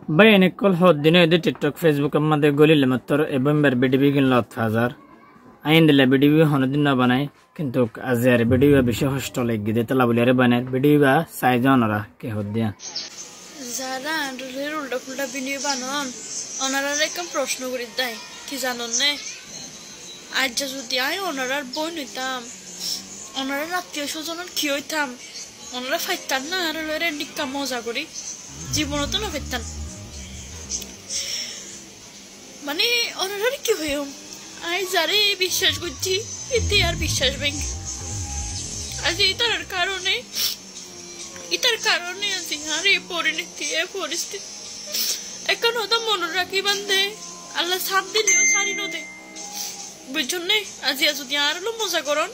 bayani kol hod dino de TikTok Facebook amade golil mator ebember bidibi gin lot hazar aindele bidibi honodin banai কিন্তু আজের video বেশি কষ্ট লাগি তলা বলিয়ারে বানার ভিডিও সাইজনরা কে হদিয়া যারা আন্ডারের উল্টা ফুলটা ভিডিও বানান ওনারা একদম প্রশ্ন করি দেয় কি জানেন না আজ যদি আই ওনারার বই নিতাম ওনারা আত্মীয় স্বজনের কি হইতাম ওনারা ফাইতাম না আর ডিক্কা মজা করি জীবনও তো না ফাইতাম মানে ওনারা কি হইম আই যারে বিশ্বাস করছি এতে আর বিশ্বাস ভেঙে আজ এটার কারণে আছি আর এই পরিণতি এ পরিস্থিতি এখন হতো মনে রাখি বান্ধে আল্লাহ সাপ দিলেও সারি নদে বুঝছেন না আজ যদি আর হলো মজা করন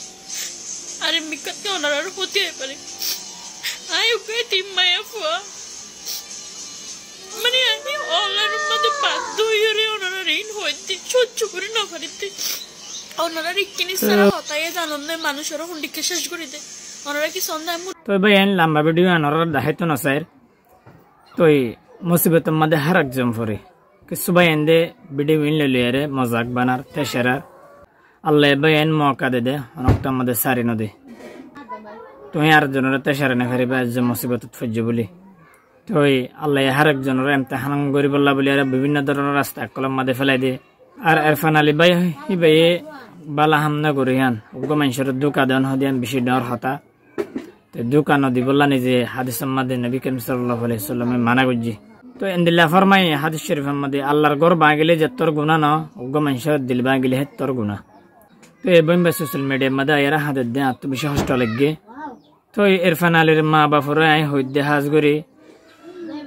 আর মিকাতে ওনার হতে পারে আই ওকে টিম মায়া ফুয়া মানে আমি অনলাইন মধ্যে বাধ্য হয়ে ওনারা ঋণ হইতে সহ্য করে না পারিতে ওনারা রিক্কিনি সারা হতাই জানন না মানুষের হুন্ডিকে শেষ করে দে ওনারা কি সন্ধ্যায় তো ভাই এন লম্বা ভিডিও আনর দাহিত না স্যার তোই মুসিবত মধ্যে হারাক জম ফরে कि सुबह एंदे वीडियो इन ले लिया रे मजाक बनार तेशरा अल्लाह भाई एन मौका दे अनक्ता मदे सारी न दे तो यार जनरा तेशरा ने खरी बाज मुसीबत फज्ज बोली तो अल्लाह हर एक जनरा इम्तिहान गरी बल्ला बोली रे विभिन्न धरনের রাস্তা কলম মধ্যে ফেলাই দে আর ইরফান আলী ভাই হি ভাই বালা হামনা করিয়ান উগো মানুষের দুকা দেন হদিয়ান বেশি ডর হতা তো দুকা নদি বললা নিজে হাদিস মধ্যে নবী করিম সাল্লাল্লাহু আলাইহি সাল্লামে মানা গজি তো এন্দিল্লা ফরমাই হাদিস শরীফের মধ্যে আল্লাহর ঘর বাগিলে যে তোর গুনাহ না উগো মানুষের দিল বাগিলে হে তোর গুনাহ তো এবন বা সোশ্যাল মিডিয়া মধ্যে এরা হাদিস দে আত্মবিশ্বাস হষ্ট লাগে তো ইরফান আলীর মা বাপরে আই হইদে হাজ করি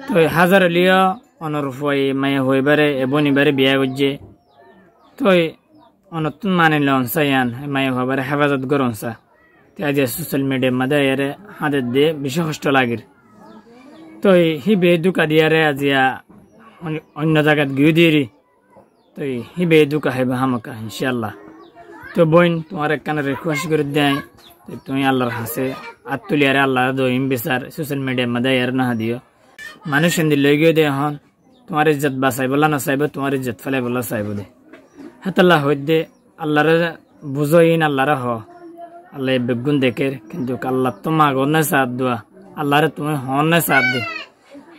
তো হাজার লিয়া অনরফই মায়ে হইবারে এবনিবারে বিয়া গজে তো অনতুন মানে লনসায়ান মায়ে হইবারে হেফাজত করনসা তে আজ সোশ্যাল মিডিয়া মধ্যে এরা হাদিস দে বেশি কষ্ট লাগির তো হি বে দুকা দিয়ারে আজিয়া অন্য জায়গাত গিয়ে দিয়েরি তো হি বে দুকা হেবা হামকা ইনশাআল্লাহ তো বোন তোমার একখানে রিকোয়েস্ট করে দেয় তো তুমি আল্লাহর হাসে আত্তুলিয়ারে আল্লাহর দইম বিচার সোশ্যাল মিডিয়া মধ্যে এর না দিও মানুষ এন্দি লই গিয়ে দে হন তোমার ইজ্জত বাঁচাই বলা না চাইব তোমার ইজ্জত ফেলাই বলা চাইব দে হাতাল্লাহ হইদে আল্লাহরে বুঝইন আল্লাহরে হ আল্লাহ বেগুন দেখের কিন্তু আল্লাহ তোমার গনে সাথ দোয়া আল্লাহরে তুমি হনে সাথ দে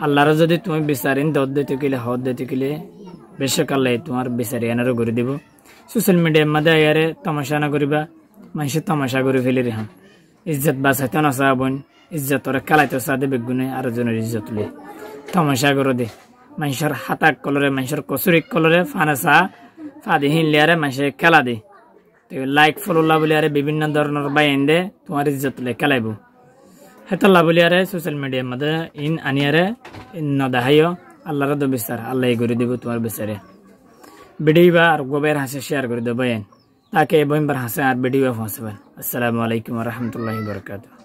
আল্লাহরে যদি তুমি বিচারিন দদ দিতে গেলে হদ দিতে গেলে বেশক আল্লাহ তোমার বিচারি এনারও করে দিব সোশ্যাল মিডিয়ার মধ্যে ইয়ারে তামাশা না করিবা মানুষের তামাশা করে ফেলে রেহাম ইজ্জত বাঁচাইতে না চাবন ইজ্জত ওরা খেলাইতে চা দে বেগুনে আরো জনের ইজ্জত লে তামাশা করে দে মানুষের হাতাক কলরে মানুষের কচুরিক কলরে ফানা চা ফাদি হিনলিয়ারে মানুষের খেলা দে তো লাইক ফলোলা বলে আরে বিভিন্ন ধরনের বাইন দে তোমার ইজ্জত লে খেলাইব হেতাল্লা বলিয়ারে সোশ্যাল মিডিয়ার মধ্যে ইন আনিয়ারে ইন নদাহাইও আল্লাহর দো বিচার আল্লাহ করে দিব তোমার বিচারে ভিডিও আর গোবের হাসে শেয়ার করে দেবেন তাকে বইবার হাসে আর ভিডিও পৌঁছাবেন আসসালামু আলাইকুম ওয়া রাহমাতুল্লাহি ওয়া বারাকাতুহু।